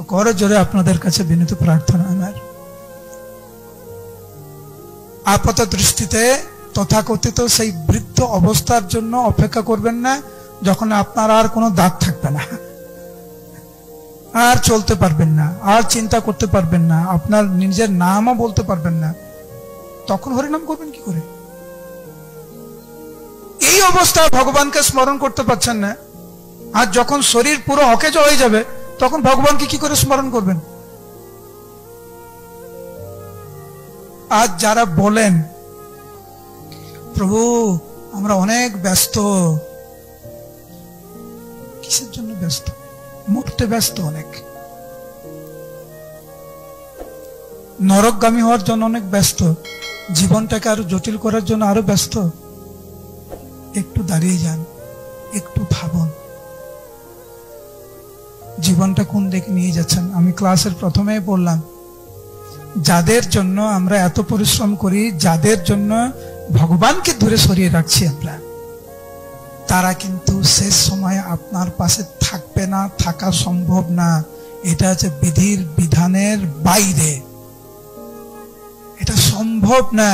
তো করে জোরে আপনাদের কাছে বিনীত প্রার্থনা আমার, আপাত দৃষ্টিতে তথাকথিত সেই বৃদ্ধ অবস্থার জন্য অপেক্ষা করবেন না, যখন আপনার আর কোনো দাঁত থাকবে না, আর চলতে পারবেন না, আর চিন্তা করতে পারবেন না, আপনার নিজের নামও বলতে পারবেন না, তখন হরিনাম করবেন কি করে? এই অবস্থায় ভগবানকে স্মরণ করতে পারছেন না, আর যখন শরীর পুরো অকেজ হয়ে যাবে তখন ভগবানকে কি করে স্মরণ করবেন? আজ যারা বলেন প্রভু আমরা অনেক ব্যস্ত, কিসের জন্য ব্যস্ত? মরতে ব্যস্ত, অনেক নরকগামী হওয়ার জন্য অনেক ব্যস্ত, জীবনটাকে আরো জটিল করার জন্য আরো ব্যস্ত। একটু দাঁড়িয়ে যান, একটু ভাবুন জীবনটা কোন দিকে নিয়ে যাচ্ছেন। আমি ক্লাসের প্রথমেই বললাম, যাদের জন্য আমরা এত পরিশ্রম করি, যাদের জন্য ভগবানকে দূরে সরিয়ে রাখছি আমরা, তারা কিন্তু শেষ সময় আপনার পাশে থাকবে না, থাকা সম্ভব না। এটা হচ্ছে বিধির বিধানের বাইরে, এটা সম্ভব না।